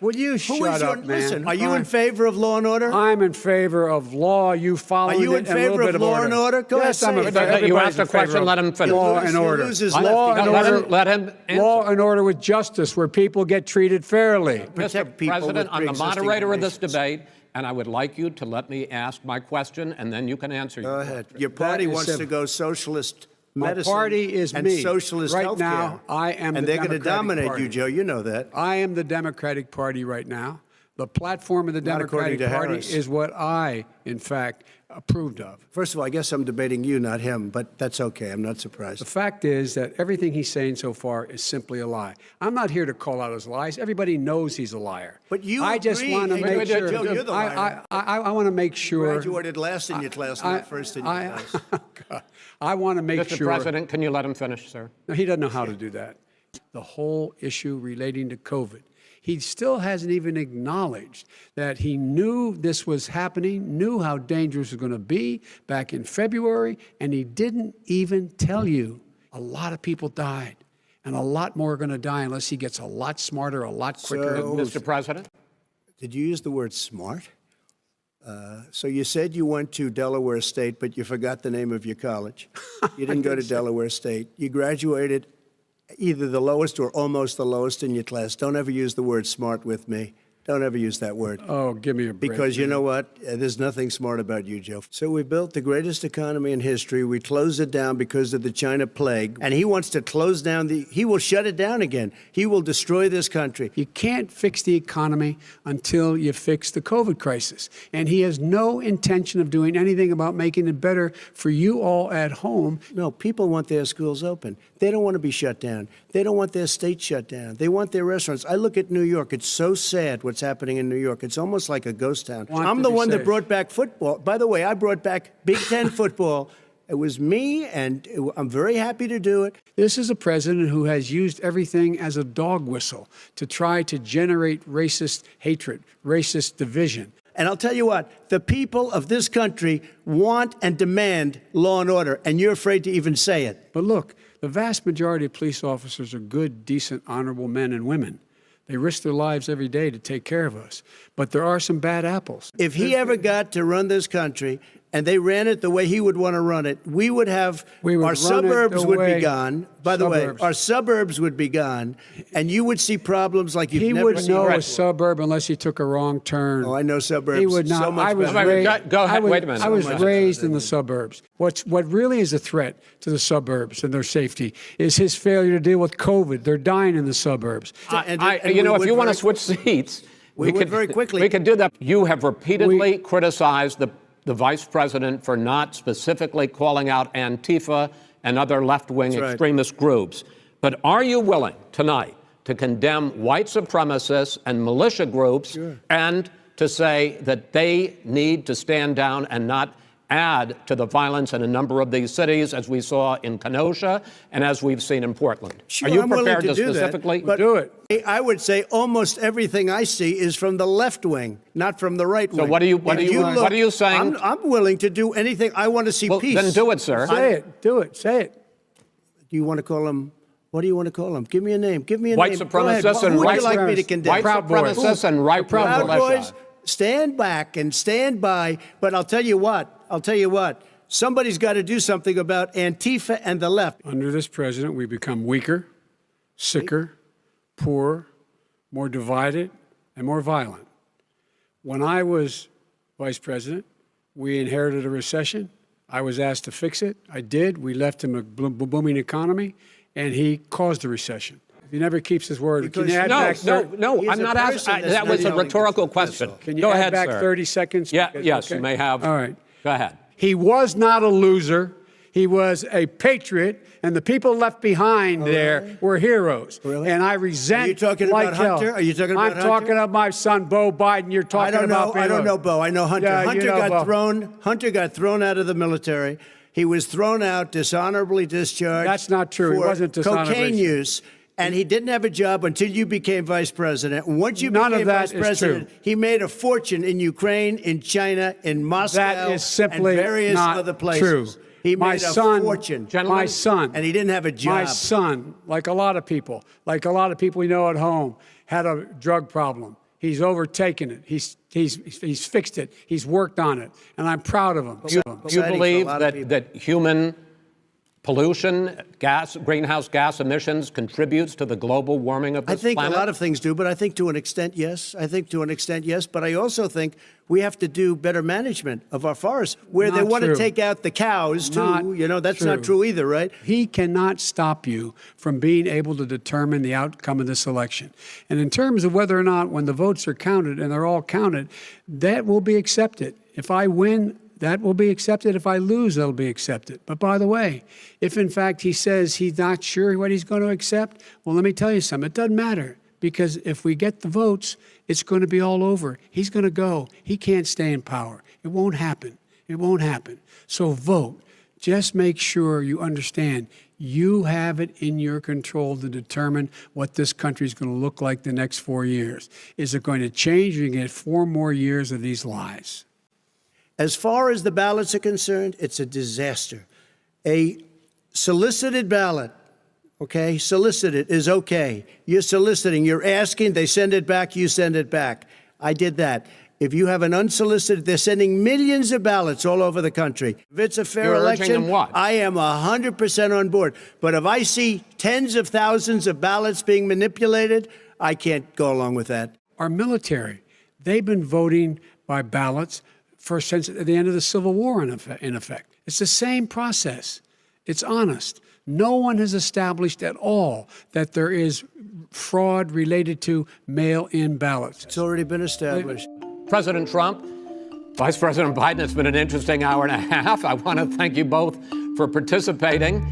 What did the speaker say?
Will you shut up, man? Listen, are you in favor of law and order? I'm in favor of law. You follow it. Are you in favor of law and order? Go yes, ahead. I'm in favor. You asked a question. Let him finish. Law and order. Law and order. Let him answer. Law and order with justice, where people get treated fairly. Mr. President, I'm the moderator of this debate, and I would like you to let me ask my question, and then you can answer. Go ahead. Your party wants to go socialist medicine. My party is and me. socialist right healthcare. now, I am and the they're going to dominate Party. you, Joe. You know that. I am the Democratic Party right now. The platform of the Not Democratic Party Harris. is what I, in fact, approved of. First of all, I guess I'm debating you, not him, but that's okay. I'm not surprised. The fact is that everything he's saying so far is simply a lie. I'm not here to call out his lies. Everybody knows he's a liar. But you I just agree. want to Hey, make sure. Joe, you're the liar. I want to make sure. You graduated last in your class, not first in your class. I want to make Mr. sure. President, can you let him finish, sir? No, he doesn't know how to do that. The whole issue relating to COVID. He still hasn't even acknowledged that he knew this was happening, knew how dangerous it was going to be back in February, and he didn't even tell you. A lot of people died, and a lot more are going to die unless he gets a lot smarter, a lot quicker. Mr. President? Did you use the word smart? So you said you went to Delaware State, but you forgot the name of your college. You didn't go to Delaware State. You graduated either the lowest or almost the lowest in your class. Don't ever use the word smart with me. Don't ever use that word. Oh, give me a break. Because you know what? There's nothing smart about you, Joe. So we built the greatest economy in history. We closed it down because of the China plague. And he wants to close down he will shut it down again. He will destroy this country. You can't fix the economy until you fix the COVID crisis. And he has no intention of doing anything about making it better for you all at home. No, people want their schools open. They don't want to be shut down. They don't want their state shut down. They want their restaurants. I look at New York. It's so sad what's happening in New York. It's almost like a ghost town. I'm the one that brought back football. By the way, I brought back Big Ten football. It was me, and I'm very happy to do it. This is a president who has used everything as a dog whistle to try to generate racist hatred, racist division. And I'll tell you what, the people of this country want and demand law and order, and you're afraid to even say it. But look, the vast majority of police officers are good, decent, honorable men and women. They risk their lives every day to take care of us. But there are some bad apples. If he ever got to run this country and they ran it the way he would want to run it, our suburbs would be gone. By the way, our suburbs would be gone, and you would see problems like you've never seen. He wouldn't know a suburb unless he took a wrong turn. Oh, I know suburbs. He would not. So much Go ahead. Wait a minute. I was raised in the suburbs. What really is a threat to the suburbs and their safety is his failure to deal with COVID. They're dying in the suburbs. If you want to switch seats, we could very quickly. We could do that. You have repeatedly criticized the vice president for not specifically calling out Antifa and other left-wing extremist groups. But are you willing tonight to condemn white supremacists and militia groups and to say that they need to stand down and not add to the violence in a number of these cities, as we saw in Kenosha and as we've seen in Portland? Sure, are you I'm prepared willing to do specifically that, but do it? I would say almost everything I see is from the left wing, not from the right wing. So what are you saying? I'm willing to do anything. I want to see peace. Then do it, sir. Say it. Do it. Say it. Do you want to call him? What do you want to call him? Give me a name. Give me a white name. Supremacists and Who would right you like me to condemn? White supremacists and right Proud militia. Boys, stand back and stand by. But I'll tell you what. Somebody's got to do something about Antifa and the left. Under this president, we become weaker, sicker, poorer, more divided, and more violent. When I was vice president, we inherited a recession. I was asked to fix it. I did. We left him a booming economy, and he caused a recession. He never keeps his word. No, I'm not asking. That was a rhetorical question. Can you Go add ahead, back sir. 30 seconds? Yes, you may have. All right. Go ahead. He was not a loser. He was a patriot, and the people left behind there were heroes. Really? And I resent. Are you talking about Hunter? Are you talking about Hunter? I'm talking about my son, Bo Biden. You're talking about. I don't know Bo. I know Hunter. Yeah, Hunter got thrown out of the military. He was thrown out, dishonorably discharged. That's not true. He wasn't dishonorably. Cocaine use. And he didn't have a job until you became vice president. Once you became vice president, he made a fortune in Ukraine, in China, in Moscow, that is simply and various not other places. True. He made a fortune. My son. And he didn't have a job. My son, like a lot of people we know at home, had a drug problem. He's overtaken it. He's fixed it. He's worked on it, and I'm proud of him. Do you believe that human pollution, greenhouse gas emissions contributes to the global warming of this planet? I think a lot of things do, but I think to an extent, yes. But I also think we have to do better management of our forests, where they want to take out the cows, too. That's not true either, right? He cannot stop you from being able to determine the outcome of this election. And in terms of whether or not, when the votes are counted, and they're all counted, that will be accepted. If I win, that will be accepted. If I lose, that'll be accepted. But by the way, if in fact he says he's not sure what he's going to accept, well, let me tell you something. It doesn't matter, because if we get the votes, it's going to be all over. He's going to go. He can't stay in power. It won't happen. It won't happen. So vote. Just make sure you understand you have it in your control to determine what this country is going to look like the next 4 years. Is it going to change, or you get 4 more years of these lies? As far as the ballots are concerned, it's a disaster. A solicited ballot, okay, solicited is okay. You're soliciting, you're asking, they send it back, you send it back. I did that. If you have an unsolicited, they're sending millions of ballots all over the country. If it's a fair election, I am 100% on board. But if I see tens of thousands of ballots being manipulated, I can't go along with that. Our military, they've been voting by ballots since the end of the Civil War, in effect. It's the same process. It's honest. No one has established at all that there is fraud related to mail-in ballots. It's already been established. President Trump, Vice President Biden, it's been an interesting hour and a half. I want to thank you both for participating.